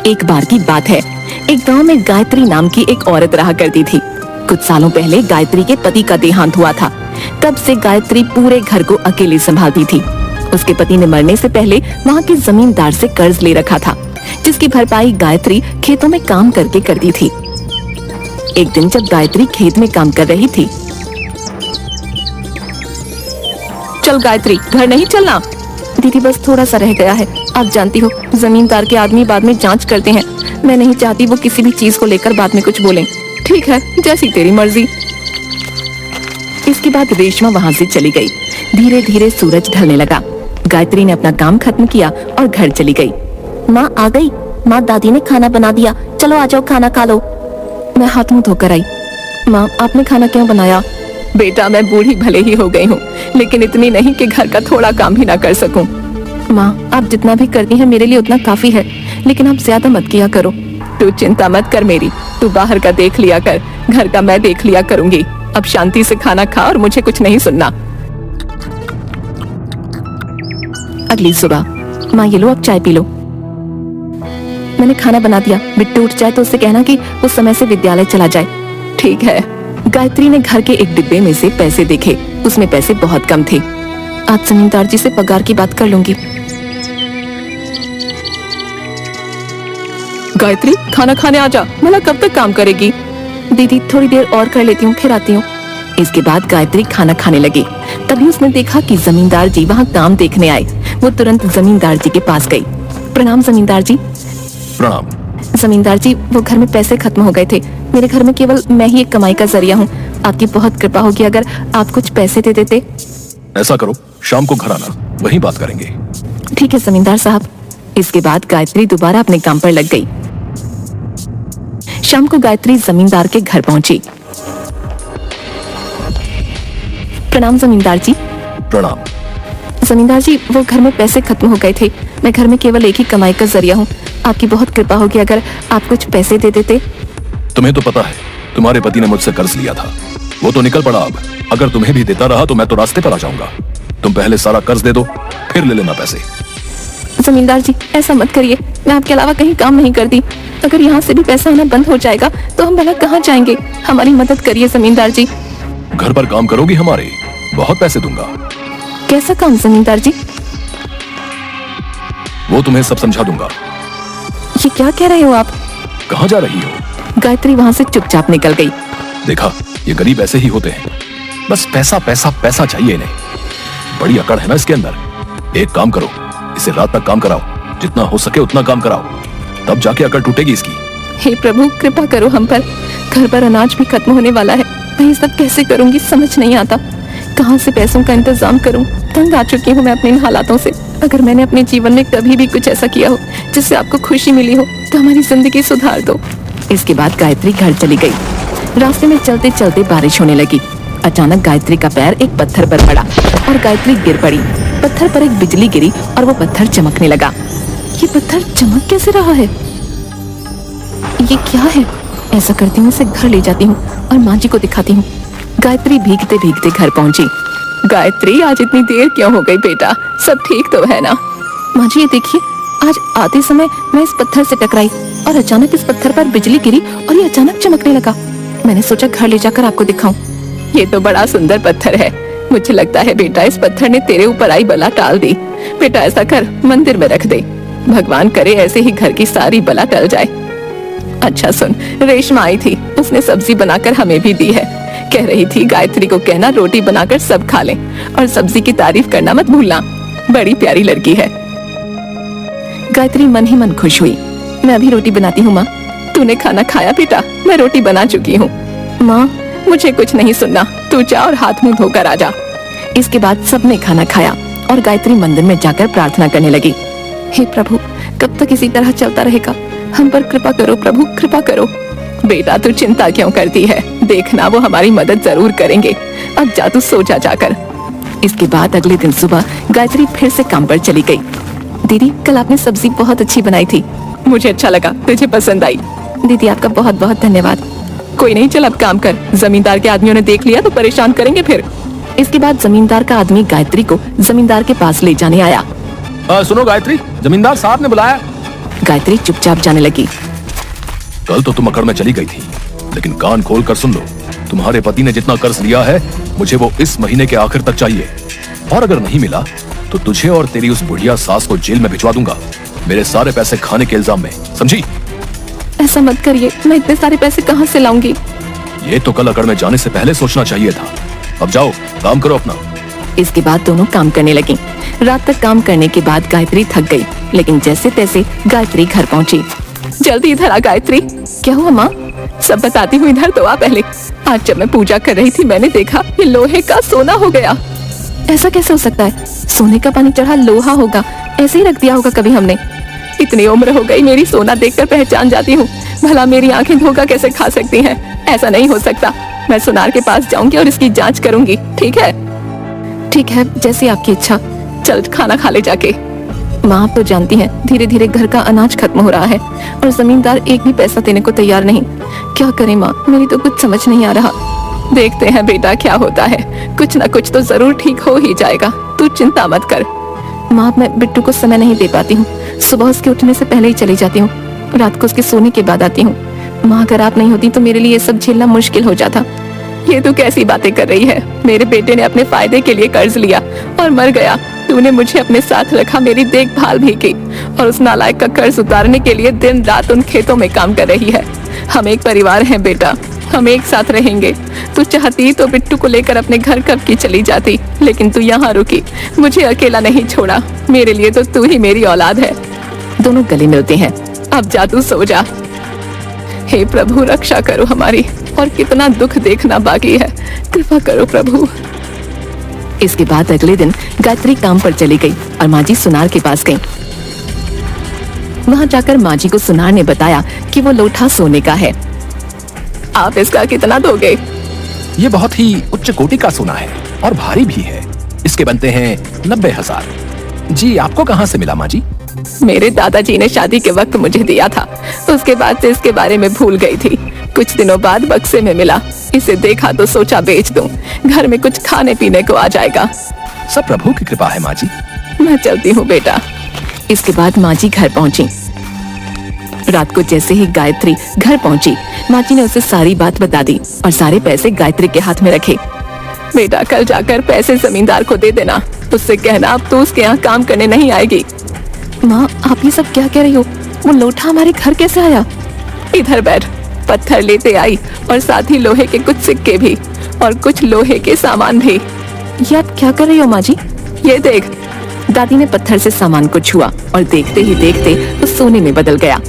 एक बार की बात है, एक गांव में गायत्री नाम की एक औरत रहा करती थी। कुछ सालों पहले गायत्री के पति का देहांत हुआ था। तब से गायत्री पूरे घर को अकेले संभालती थी। उसके पति ने मरने से पहले वहाँ के जमींदार से कर्ज ले रखा था, जिसकी भरपाई गायत्री खेतों में काम करके करती थी। एक दिन जब गायत्री खेत में काम कर रही थी, चल गायत्री, घर नहीं चलना। दीदी बस थोड़ा सा रह गया है, आप जानती हो जमींदार के आदमी बाद में जांच करते हैं। मैं नहीं चाहती वो किसी भी चीज को लेकर बाद में कुछ बोलें। ठीक है, जैसी तेरी मर्जी। इसके बाद रेशमा वहाँ से चली गई। धीरे धीरे सूरज ढलने लगा। गायत्री ने अपना काम खत्म किया और घर चली गई। माँ आ गई। माँ, दादी ने खाना बना दिया, चलो आ जाओ खाना खा लो। मैं हाथ मुंह धोकर आई। माँ, आपने खाना क्यों बनाया? बेटा, मैं बूढ़ी भले ही हो गई हूँ, लेकिन इतनी नहीं कि घर का थोड़ा काम भी ना कर सकूं। माँ, आप जितना भी करती हैं मेरे लिए उतना काफी है, लेकिन आप ज्यादा मत किया करो। तू चिंता मत कर मेरी, तू बाहर का देख लिया कर, घर का मैं देख लिया करूंगी। अब शांति से खाना खा और मुझे कुछ नहीं सुनना। अगली सुबह, माँ ये लो, अब चाय पी लो। मैंने खाना बना दिया, बिट्टू उठ जाए तो उससे कहना कि वो समय से विद्यालय चला जाए। ठीक है। गायत्री ने घर के एक डिब्बे में से पैसे देखे। उसमें पैसे बहुत कम थे। आज जमींदार जी से पगार की बात कर लूंगी। गायत्री, खाना खाने आ जा, भला कब तक काम करेगी? दीदी थोड़ी देर और कर लेती हूँ, फिर आती हूँ। इसके बाद गायत्री खाना खाने लगी। तभी उसने देखा कि जमींदार जी वहाँ काम देखने आए। वो तुरंत जमींदार जी के पास गई। प्रणाम जमींदार जी। प्रणाम। जमींदार जी, वो घर में पैसे खत्म हो गए थे। मेरे घर में केवल मैं ही एक कमाई का जरिया हूँ। आपकी बहुत कृपा होगी अगर आप कुछ पैसे दे देते। ऐसा करो, शाम को घर आना, वहीं बात करेंगे। ठीक है जमींदार साहब। इसके बाद गायत्री दोबारा अपने काम पर लग गई। शाम को गायत्री जमींदार के घर पहुंची। प्रणाम जमींदार जी। प्रणाम। जमींदार जी, वो घर में पैसे खत्म हो गए थे। मैं घर में केवल एक ही कमाई का जरिया हूँ। आपकी बहुत कृपा होगी अगर आप कुछ पैसे दे देते। तुम्हें तो पता है, तुम्हारे पति ने मुझसे कर्ज लिया था, वो तो निकल पड़ा। अब अगर तुम्हें भी देता रहा तो मैं तो रास्ते पर आ जाऊंगा। तुम पहले सारा कर्ज दे दो, फिर ले लेना पैसे। जमींदार जी, ऐसा मत करिए, मैं आपके अलावा कहीं काम नहीं करती। अगर यहाँ से भी पैसा आना बंद हो जाएगा तो हम भला कहाँ जाएंगे? हमारी मदद करिए जमींदार जी। घर पर काम करोगी हमारे, बहुत पैसे दूंगा। कैसा काम जमींदार जी? वो तुम्हें सब समझा दूंगा। ये क्या कह रहे हो आप? कहाँ जा रही हो? गायत्री वहाँ से चुपचाप निकल गई। देखा, ये गरीब ऐसे ही होते हैं, बस पैसा पैसा पैसा चाहिए इन्हें। बड़ी अकड़ है ना इसके अंदर। एक काम करो, इसे रात तक काम कराओ, जितना हो सके उतना काम कराओ, तब जाके अकड़ टूटेगी इसकी। हे प्रभु, कृपा करो हम पर। घर पर अनाज भी खत्म होने वाला है। मैं ये सब कैसे करूंगी, समझ नहीं आता। कहाँ से पैसों का इंतजाम करूं? तंग आ चुकी हूँ मैं अपने इन हालातों से। अगर मैंने अपने जीवन में कभी भी कुछ ऐसा किया हो जिससे आपको खुशी मिली हो तो हमारी जिंदगी सुधार दो। इसके बाद गायत्री घर चली गई। रास्ते में चलते चलते बारिश होने लगी। अचानक गायत्री का पैर एक पत्थर पर पड़ा और गायत्री गिर पड़ी। पत्थर पर एक बिजली गिरी और वो पत्थर चमकने लगा। ये पत्थर चमक कैसे रहा है? ये क्या है? ऐसा करती हूँ, इसे घर ले जाती हूँ और माँ जी को दिखाती हूँ। गायत्री भीगते भीगते घर पहुंची। गायत्री, आज इतनी देर क्यों हो गई बेटा? सब ठीक तो है ना? माँ जी, ये देखिए, आज आते समय मैं इस पत्थर से टकराई और अचानक इस पत्थर पर बिजली गिरी और ये अचानक चमकने लगा। मैंने सोचा घर ले जाकर आपको दिखाऊं। ये तो बड़ा सुंदर पत्थर है। मुझे लगता है बेटा इस पत्थर ने तेरे ऊपर आई बला टाल दी। बेटा ऐसा कर, मंदिर में रख दे। भगवान करे ऐसे ही घर की सारी बला टल जाए। अच्छा सुन, रेशमा आई थी, उसने सब्जी बनाकर हमें भी दी है। कह रही थी गायत्री को कहना रोटी बनाकर सब खा लें और सब्जी की तारीफ करना मत भूलना। बड़ी प्यारी लड़की है। गायत्री मन ही मन खुश हुई। मैं अभी रोटी बनाती हूँ माँ। तूने खाना खाया बेटा? मैं रोटी बना चुकी हूँ। माँ, मुझे कुछ नहीं सुनना, तू जा और हाथ मुंह धोकर आ जा। इसके बाद सबने खाना खाया और गायत्री मंदिर में जाकर प्रार्थना करने लगी। हे प्रभु, कब तक इसी तरह चलता रहेगा? हम पर कृपा करो प्रभु, कृपा करो। बेटा तू चिंता क्यों करती है? देखना वो हमारी मदद जरूर करेंगे। अब जा तू सो जा जाकर। इसके बाद अगले दिन सुबह गायत्री फिर से काम पर चली गई। दीदी, कल आपने सब्जी बहुत अच्छी बनाई थी। मुझे अच्छा लगा, तुझे पसंद आई। दीदी आपका बहुत बहुत धन्यवाद। कोई नहीं, चल अब काम कर। जमींदार के आदमियों ने देख लिया तो परेशान करेंगे फिर। इसके बाद जमींदार का आदमी गायत्री को जमींदार के पास ले जाने आया। सुनो गायत्री, जमींदार साहब ने बुलाया। गायत्री चुपचाप जाने लगी। कल तो तुम अकड़ में चली गई थी, लेकिन कान खोल कर सुन लो, तुम्हारे पति ने जितना कर्ज लिया है मुझे वो इस महीने के आखिर तक चाहिए, और अगर नहीं मिला तो तुझे और तेरी उस बुढ़िया सास को जेल में भिजवा दूंगा, मेरे सारे पैसे खाने के इल्जाम में, समझी? ऐसा मत करिए, मैं इतने सारे पैसे कहाँ से लाऊंगी? ये तो कल अकड़ में जाने से पहले सोचना चाहिए था। अब जाओ, काम करो अपना। इसके बाद दोनों काम करने लगी। रात तक काम करने के बाद गायत्री थक गई, लेकिन जैसे तैसे गायत्री घर पहुंची। जल्दी इधर आ गायत्री। क्या हुआ माँ? सब बताती हूँ, इधर तो आ पहले। आज जब मैं पूजा कर रही थी मैंने देखा ये लोहे का सोना हो गया। ऐसा कैसे हो सकता है? सोने का पानी चढ़ा लोहा होगा, ऐसे ही रख दिया होगा कभी हमने। इतनी उम्र हो गई, मेरी सोना देखकर पहचान जाती हूँ, भला मेरी आंखें धोखा कैसे खा सकती हैं? ऐसा नहीं हो सकता। मैं सुनार के पास जाऊंगी और इसकी जांच करूंगी, ठीक है? ठीक है, जैसी आपकी इच्छा। चल खाना खा ले जाके। माँ आप तो जानती हैं, धीरे धीरे घर का अनाज खत्म हो रहा है और जमींदार एक भी पैसा देने को तैयार नहीं। क्या करें माँ, मेरी तो कुछ समझ नहीं आ रहा। देखते हैं बेटा क्या होता है, कुछ न कुछ तो जरूर ठीक हो ही जाएगा, तू चिंता मत कर। माँ मैं बिट्टू को समय नहीं दे पाती हूँ, सुबह उसके उठने से पहले ही चली जाती हूँ, रात को उसके सोने के बाद आती हूँ। माँ अगर आप नहीं होती तो मेरे लिए ये सब झेलना मुश्किल हो जाता। ये तू कैसी बातें कर रही है? मेरे बेटे ने अपने फायदे के लिए कर्ज लिया और मर गया। तूने मुझे अपने साथ रखा, मेरी देखभाल भी की, और उस नालायक का कर्ज उतारने के लिए दिन रात उन खेतों में काम कर रही है। हम एक परिवार हैं बेटा, हम एक साथ रहेंगे। तू चाहती तो बिट्टू को लेकर अपने घर कब की चली जाती, लेकिन तू यहाँ रुकी, मुझे अकेला नहीं छोड़ा। मेरे लिए तो तू ही मेरी औलाद है। दोनों गले मिलते हैं। अब जा तू सो जा। हे प्रभु रक्षा करो हमारी, और कितना दुख देखना बाकी है, कृपा करो प्रभु। इसके बाद अगले दिन गायत्री काम पर चली गई और माँ जी सुनार के पास गई। वहाँ जाकर माँ जी को सुनार ने बताया कि वो लोटा सोने का है। आप इसका कितना दोगे? ये बहुत ही उच्च कोटि का सोना है और भारी भी है। इसके बनते हैं 90,000। जी आपको कहाँ से मिला माँ जी? मेरे दादाजी ने शादी के वक्त मुझे दिया था, उसके बाद से इसके बारे में भूल गई थी। कुछ दिनों बाद बक्से में मिला, इसे देखा तो सोचा बेच दूं, घर में कुछ खाने पीने को आ जाएगा। सब प्रभु की कृपा है माँ जी। मैं चलती हूँ बेटा। इसके बाद माँ जी घर पहुँची। रात को जैसे ही गायत्री घर पहुँची, माँ जी ने उसे सारी बात बता दी और सारे पैसे गायत्री के हाथ में रखे। बेटा कल जाकर पैसे जमींदार को दे देना, उससे कहना अब तो उसके यहाँ काम करने नहीं आएगी। माँ आप ये सब क्या कह रही हो? वो लोटा हमारे घर कैसे आया? इधर बैठ। पत्थर लेते आई और साथ ही लोहे के कुछ सिक्के भी और कुछ लोहे के सामान भी। ये आप क्या कर रही हो माँ जी? ये देख। दादी ने पत्थर से सामान को छुआ और देखते ही देखते वो सोने में बदल गया।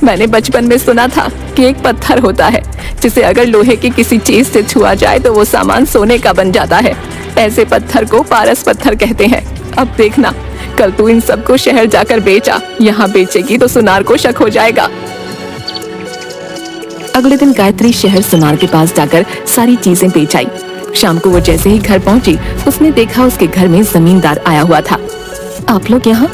मैंने बचपन में सुना था कि एक पत्थर होता है जिसे अगर लोहे की किसी चीज से छुआ जाए तो वो सामान सोने का बन जाता है। ऐसे पत्थर को पारस पत्थर कहते हैं। अब देखना, कल तू इन सबको शहर जाकर बेचा। यहाँ बेचेगी तो सुनार को शक हो जाएगा। अगले दिन गायत्री शहर सुनार के पास जाकर सारी चीजें बेच आई। शाम को वो जैसे ही घर पहुंची, उसने देखा उसके घर में जमींदार आया हुआ था। आप लोग यहाँ?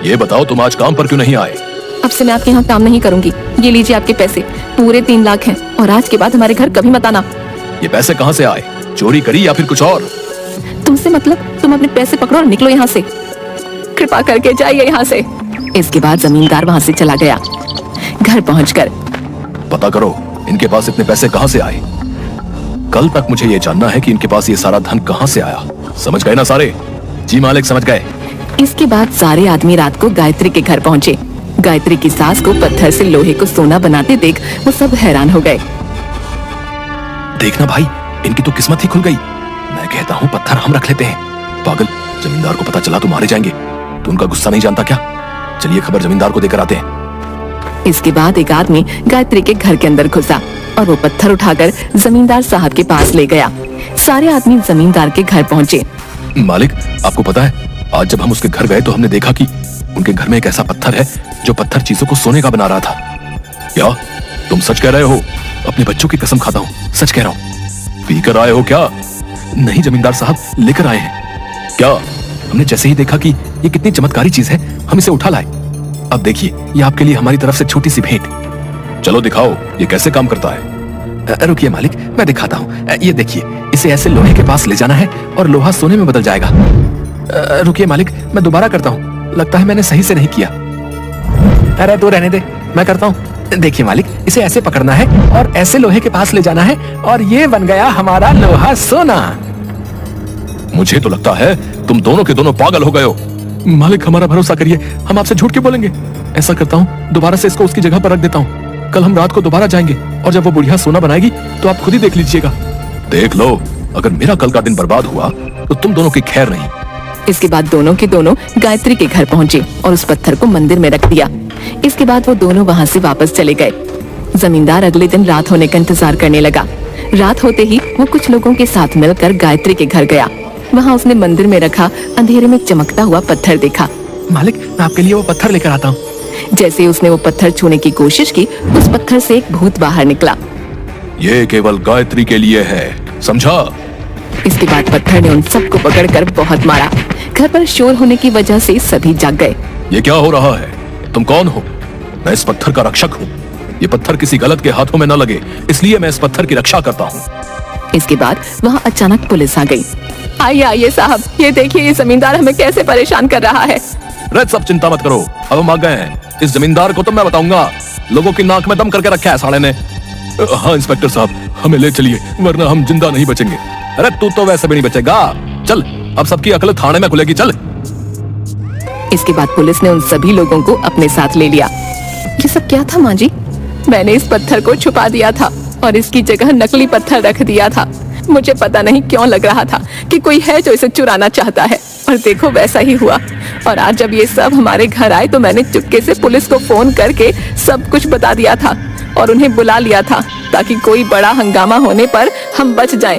ये बताओ तुम आज काम पर क्यों नहीं आए? अब से मैं आपके यहाँ काम नहीं करूंगी। ये लीजिए आपके पैसे, पूरे 3 लाख हैं, और आज के बाद हमारे घर कभी मत आना। ये पैसे कहाँ से आए? चोरी करी या फिर कुछ और? तुमसे मतलब? तुम अपने पैसे पकड़ो और निकलो यहाँ से। कृपा करके जाइए यहाँ से। इसके बाद जमींदार वहाँ से चला गया। घर पहुँचकर पता करो इनके पास इतने पैसे कहाँ से आए। कल तक मुझे ये जानना है कि इनके पास ये सारा धन कहाँ से आया। समझ गए ना सारे? जी मालिक समझ गए। इसके बाद सारे आदमी रात को गायत्री के घर पहुँचे। गायत्री की सास को पत्थर से लोहे को सोना बनाते देख वो सब हैरान हो गए। देखना भाई, इनकी तो किस्मत ही खुल गई। मैं कहता हूँ पत्थर हम रख लेते हैं। पागल, जमींदार को पता चला तो मारे जाएंगे। तो उनका गुस्सा नहीं जानता क्या? चलिए खबर जमींदार को देकर आते हैं। इसके बाद एक आदमी गायत्री के घर के अंदर घुसा और वो पत्थर उठाकर जमींदार साहब के पास ले गया। सारे आदमी जमींदार के घर पहुँचे। मालिक आपको पता है, आज जब हम उसके घर गए तो हमने देखा कि उनके घर में एक ऐसा पत्थर है जो पत्थर चीजों को सोने का बना रहा था। क्या तुम सच कह रहे हो? अपने बच्चों की कसम खाता हूँ, सच कह रहा हूँ। पीकर आए हो क्या? नहीं जमींदार साहब, लेकर आए हैं। क्या? हमने जैसे ही देखा कि ये कितनी चमत्कारी चीज है, हम इसे उठा लाए। अब देखिए, ये आपके लिए हमारी तरफ से छोटी सी भेंट। चलो दिखाओ ये कैसे काम करता है। रुकिए मालिक, मैं दिखाता हूँ। ये देखिए, इसे ऐसे लोहे के पास ले जाना है और लोहा सोने में बदल जाएगा। रुकिए मालिक, मैं दोबारा करता हूँ, लगता है मैंने सही से नहीं किया। अरे तू रहने दे, मैं करता हूँ। देखिए मालिक, इसे ऐसे पकड़ना है और ऐसे लोहे के पास ले जाना है और ये बन गया हमारा लोहा सोना। मुझे तो लगता है तुम दोनों के दोनों पागल हो गए हो। मालिक हमारा भरोसा करिए, हम आपसे झूठ क्यों बोलेंगे। ऐसा करता हूँ, दोबारा से इसको उसकी जगह पर रख देता हूँ। कल हम रात को दोबारा जाएंगे और जब वो बुढ़िया सोना बनाएगी तो आप खुद ही देख लीजिएगा। देख लो, अगर मेरा कल का दिन बर्बाद हुआ तो तुम दोनों की खैर नहीं। इसके बाद दोनों के दोनों गायत्री के घर पहुंचे और उस पत्थर को मंदिर में रख दिया। इसके बाद वो दोनों वहां से वापस चले गए। जमींदार अगले दिन रात होने का इंतजार करने लगा। रात होते ही वो कुछ लोगों के साथ मिलकर गायत्री के घर गया। वहाँ उसने मंदिर में रखा अंधेरे में चमकता हुआ पत्थर देखा। मालिक, मैं आपके लिए वो पत्थर लेकर आता हूँ। जैसे ही उसने वो पत्थर छूने की कोशिश की, उस पत्थर से एक भूत बाहर निकला। ये केवल गायत्री के लिए है, समझा? इसके बाद पत्थर ने उन सबको पकड़कर बहुत मारा। घर पर शोर होने की वजह से सभी जाग गए। ये क्या हो रहा है? तुम कौन हो? मैं इस पत्थर का रक्षक हूँ। ये पत्थर किसी गलत के हाथों में न लगे, इसलिए मैं इस पत्थर की रक्षा करता हूँ। इसके बाद वहाँ अचानक पुलिस आ गई। आइए आइए साहब, ये देखिए ये जमींदार हमें कैसे परेशान कर रहा है। रे सब चिंता मत करो, अब हम आ गए हैं। इस जमींदार को तो मैं बताऊंगा, लोगों की नाक में दम करके रखा है साले ने। हाँ इंस्पेक्टर साहब, हमें ले चलिए वरना हम जिंदा नहीं बचेंगे। अरे तू तो वैसे भी नहीं बचेगा, चल अब सबकी अकल थाने में खुलेगी, चल। इसके बाद पुलिस ने उन सभी लोगों को अपने साथ ले लिया। ये सब क्या था माँ जी? मैंने इस पत्थर को छुपा दिया था और इसकी जगह नकली पत्थर रख दिया था। मुझे पता नहीं क्यों लग रहा था कि कोई है जो इसे चुराना चाहता है, और देखो वैसा ही हुआ। और आज जब ये सब हमारे घर आए तो मैंने चुपके से पुलिस को फोन करके सब कुछ बता दिया था और उन्हें बुला लिया था ताकि कोई बड़ा हंगामा होने पर हम बच जाएं।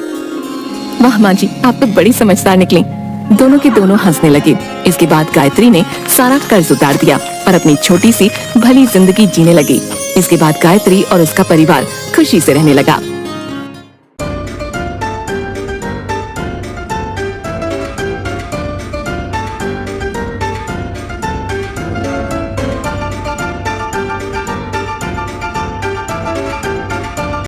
वाह माँ जी, आप तो बड़ी समझदार निकली। दोनों के दोनों हंसने लगे। इसके बाद गायत्री ने सारा कर्ज उतार दिया और अपनी छोटी सी भली जिंदगी जीने लगी। इसके बाद गायत्री और उसका परिवार खुशी से रहने लगा।